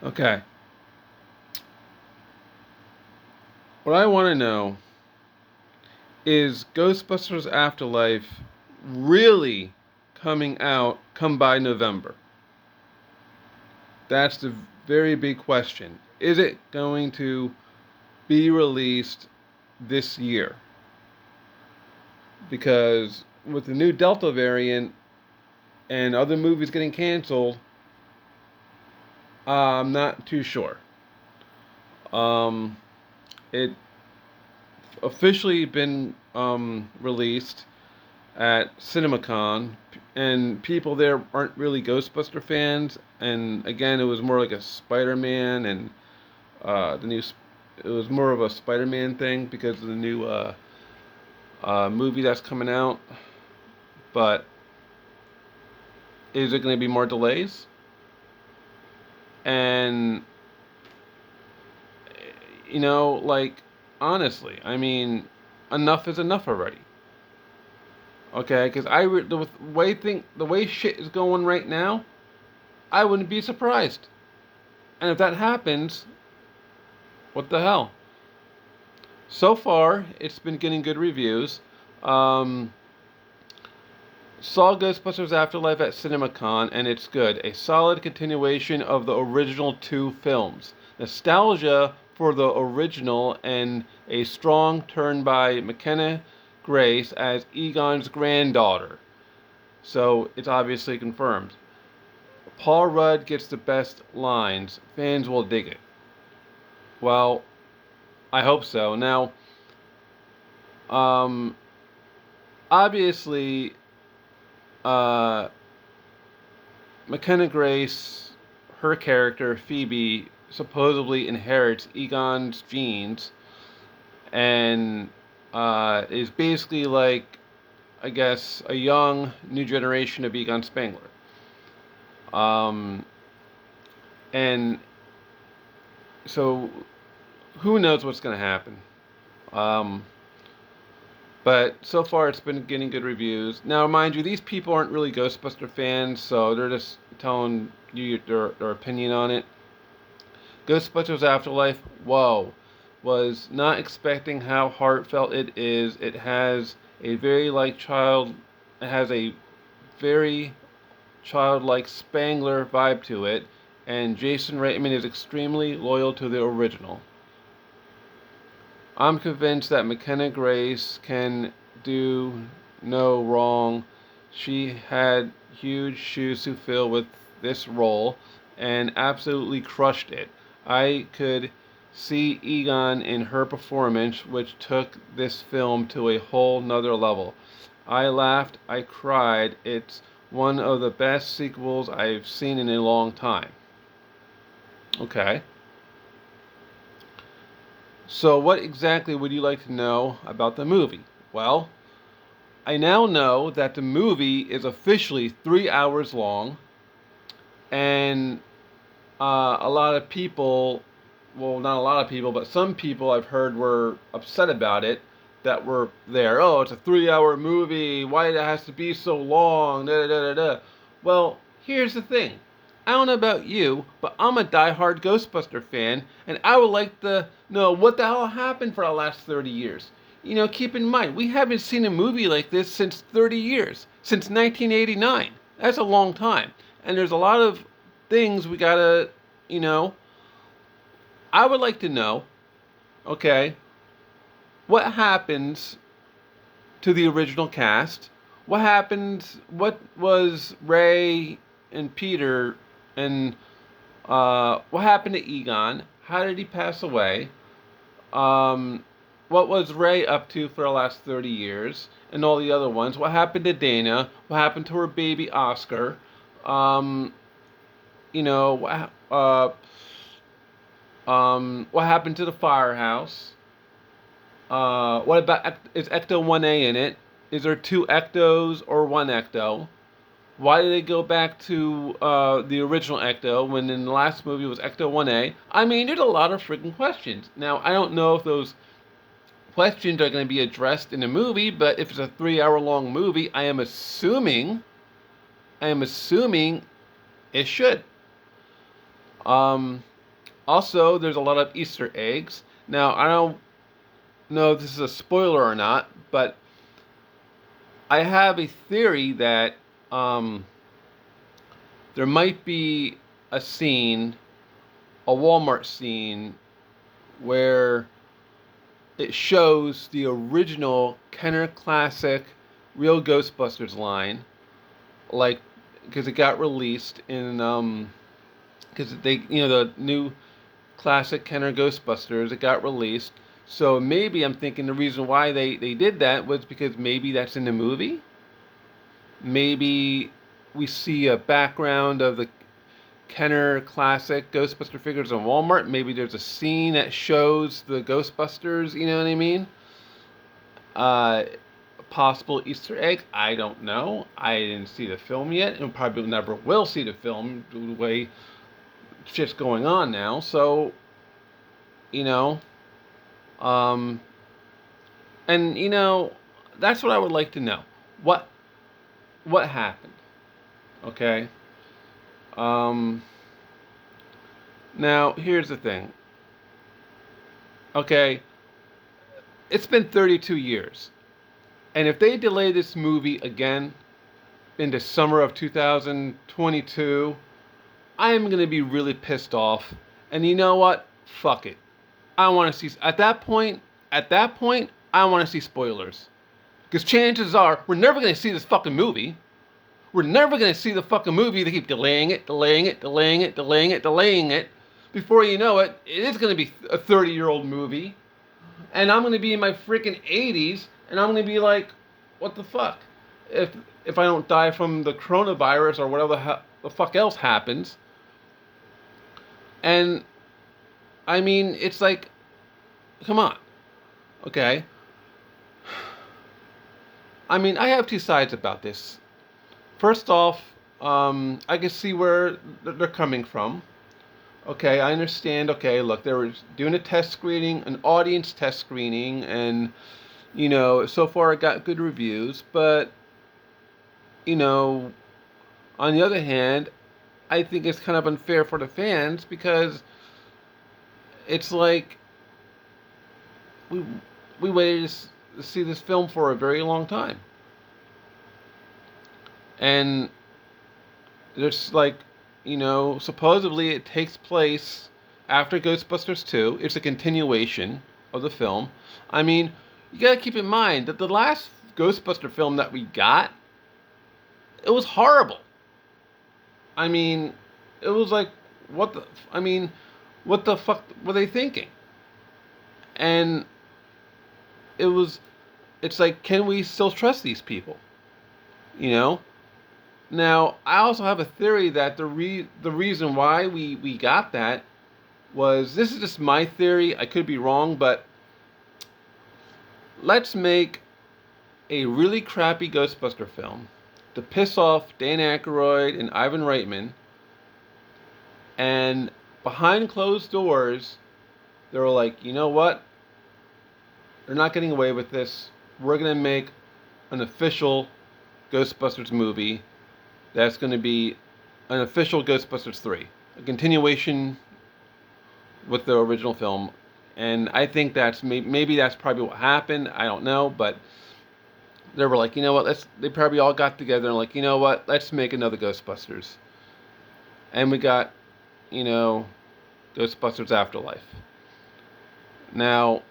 Okay. What I want to know is Ghostbusters Afterlife really coming out come by November? That's the very big question. Is it going to be released this year? Because with the new Delta variant and other movies getting canceled, I'm not too sure. Um, it officially been released at CinemaCon, and people there aren't really Ghostbuster fans. And again, it was more like a Spider-Man and the new. It was more of a Spider-Man thing because of the new movie that's coming out. But is it going to be more delays? And like honestly, I mean, enough is enough already. Okay, because the way shit is going right now, I wouldn't be surprised. And if that happens, what the hell? So far, it's been getting good reviews. Um, Saw Ghostbusters Afterlife at CinemaCon, and it's good. A solid continuation of the original two films. Nostalgia for the original, and a strong turn by McKenna Grace as Egon's granddaughter. So it's obviously confirmed. Paul Rudd gets the best lines. Fans will dig it. Well, I hope so. Now, um, obviously, uh, McKenna Grace, her character Phoebe, supposedly inherits Egon's genes, and is basically like, I guess, a young new generation of Egon Spangler. Um, and so, who knows what's going to happen? Um, but so far, it's been getting good reviews. Now, mind you, these people aren't really Ghostbuster fans, so they're just telling you their opinion on it. Ghostbusters Afterlife, whoa, was not expecting how heartfelt it is. It has a very it has a very childlike Spangler vibe to it, and Jason Reitman is extremely loyal to the original. I'm convinced that McKenna Grace can do no wrong. She had huge shoes to fill with this role and absolutely crushed it. I could see Egon in her performance, which took this film to a whole nother level. I laughed, I cried. It's one of the best sequels I've seen in a long time. Okay. So, what exactly would you like to know about the movie? Well, I now know that the movie is officially 3 hours long, and a lot of people, well, not a lot of people, but some people I've heard were upset about it that were there. Oh, it's a 3 hour movie. Why it has to be so long? Da, da, da, da, da. Well, here's the thing. I don't know about you, but I'm a diehard Ghostbuster fan, and I would like to know what the hell happened for the last 30 years. Keep in mind, we haven't seen a movie like this since 30 years, since 1989. That's a long time. And there's a lot of things we gotta, you know, I would like to know, okay, what happens to the original cast? What happens? What was Ray and Peter and what happened to Egon? How did he pass away? Um, what was Ray up to for the last 30 years? And all the other ones. What happened to Dana? What happened to her baby Oscar? Um, you know, what happened to the firehouse? What about is Ecto 1A in it? Is there two Ectos or one Ecto? Why did they go back to the original Ecto when in the last movie it was Ecto 1A? I mean, there's a lot of freaking questions. Now, I don't know if those questions are going to be addressed in the movie, but if it's a 3 hour long movie, I am assuming it should. Um, Also, there's a lot of Easter eggs. Now, I don't know if this is a spoiler or not, but I have a theory that um, there might be a scene, a Walmart scene, where it shows the original Kenner Classic Real Ghostbusters line, like, because it got released in, because they, the new classic Kenner Ghostbusters, it got released. So maybe I'm thinking the reason why they did that was because maybe that's in the movie. Maybe we see a background of the Kenner classic Ghostbuster figures in Walmart. Maybe there's a scene that shows the Ghostbusters, you know what I mean? Uh, Possible Easter egg, I don't know. I didn't see the film yet, and probably never will see the film due to the way shit's going on now. So, you know, um, and that's what I would like to know. What what happened? Okay. Um, Now here's the thing. Okay, it's been 32 years, and if they delay this movie again in the summer of 2022, I am gonna be really pissed off. And you know what? Fuck it. I want to see at that point. At that point, I want to see spoilers, because chances are we're never gonna see this fucking movie. We're never gonna see the fucking movie. They keep delaying it, delaying it, delaying it, delaying it, delaying it. Before you know it, it is gonna be a 30-year-old movie, and I'm gonna be in my freaking 80s, and I'm gonna be like, what the fuck? If if I don't die from the coronavirus or whatever the fuck else happens. And I mean, it's like, come on, okay? I mean, I have two sides about this. First off, I can see where they're coming from. Okay, I understand. Okay, look, they were doing a test screening, an audience test screening, and so far it got good reviews. But you know, on the other hand, I think it's kind of unfair for the fans, because it's like we we waited to see this film for a very long time, and there's like, supposedly it takes place after Ghostbusters 2. It's a continuation of the film. I mean, you gotta keep in mind that the last Ghostbuster film that we got, it was horrible. I mean, it was like, what the, I mean, what the fuck were they thinking? And it was, it's like, can we still trust these people? You know? Now, I also have a theory that the reason why we got that was, this is just my theory, I could be wrong, but let's make a really crappy Ghostbuster film to piss off Dan Aykroyd and Ivan Reitman, and behind closed doors, they were like, you know what? They're not getting away with this. We're going to make an official Ghostbusters movie that's going to be an official Ghostbusters 3, a continuation with the original film. And I think that's maybe that's probably what happened. I don't know, but they were like, you know what? They probably all got together and like, you know what? Let's make another Ghostbusters. And we got, you know, Ghostbusters Afterlife. Now,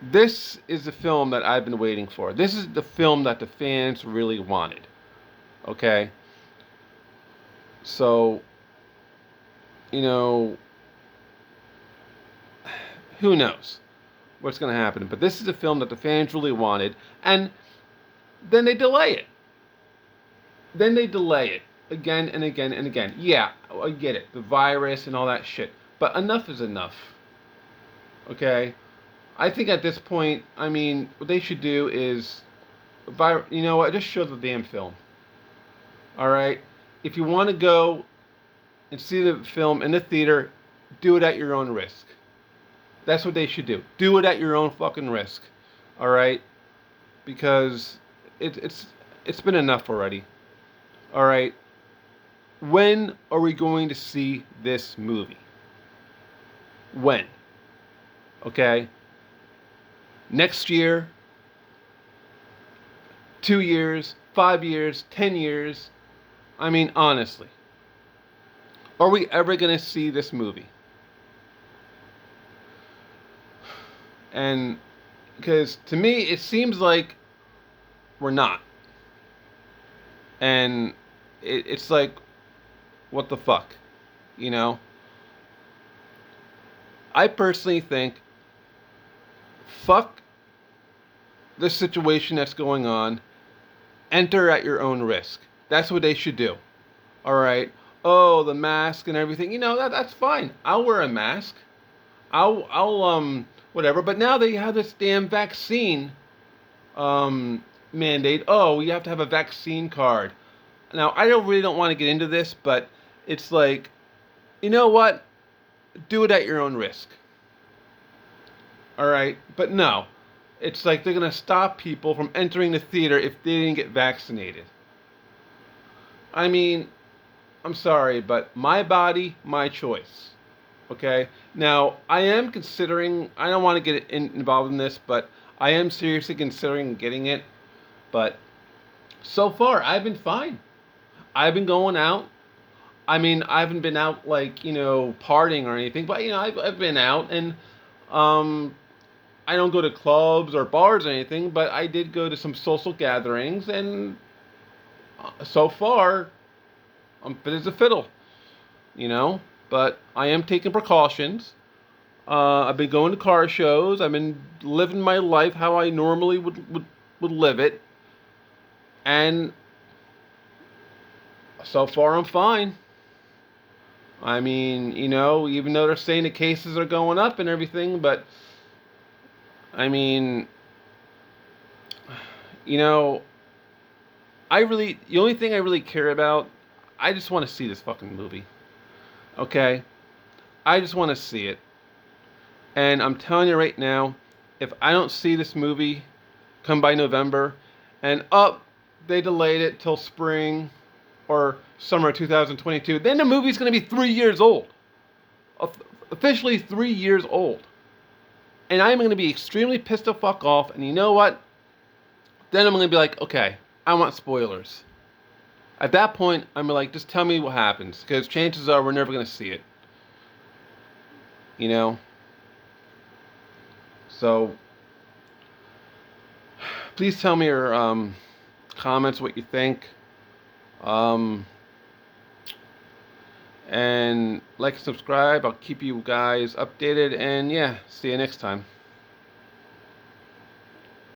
this is the film that I've been waiting for. This is the film that the fans really wanted. Okay? So, who knows what's going to happen. But this is a film that the fans really wanted. And then they delay it. Then they delay it again and again and again. Yeah, I get it. The virus and all that shit. But enough is enough. Okay? I think at this point, I mean, what they should do is, you know what, just show the damn film. Alright? If you want to go and see the film in the theater, do it at your own risk. That's what they should do. Do it at your own fucking risk. Alright? Because it's been enough already. Alright? When are we going to see this movie? When? Okay? Next year? 2 years? 5 years? 10 years? I mean, honestly. Are we ever going to see this movie? And because to me, it seems like we're not. And it's like, what the fuck? You know? I personally think, fuck the situation that's going on. Enter at your own risk. That's what they should do. All right. Oh, the mask and everything. That's fine. I'll wear a mask. I'll whatever. But now they have this damn vaccine mandate. Oh, you have to have a vaccine card. Now I really don't want to get into this, but it's like, you know what? Do it at your own risk. All right. But no, it's like they're gonna stop people from entering the theater if they didn't get vaccinated. I mean, I'm sorry, but my body, my choice. Okay. Now, I am considering. I don't want to get involved in this, but I am seriously considering getting it. But so far, I've been fine. I've been going out. I mean, I haven't been out like partying or anything, but I've been out, and um, I don't go to clubs or bars or anything, but I did go to some social gatherings, and so far, I'm fit as a fiddle. you know. But I am taking precautions. I've been going to car shows. I've been living my life how I normally would live it. And so far I'm fine. I mean, even though they're saying the cases are going up and everything, but I mean, you know, the only thing I really care about, I just want to see this fucking movie. Okay? I just want to see it. And I'm telling you right now, if I don't see this movie come by November, and they delayed it till spring or summer 2022, then the movie's going to be 3 years old. Officially 3 years old. And I'm going to be extremely pissed the fuck off. And you know what? Then I'm going to be like, okay, I want spoilers. At that point, I'm like, just tell me what happens. Because chances are we're never going to see it. You know? So, please tell me your comments, what you think. And like and subscribe. I'll keep you guys updated. And yeah, see you next time.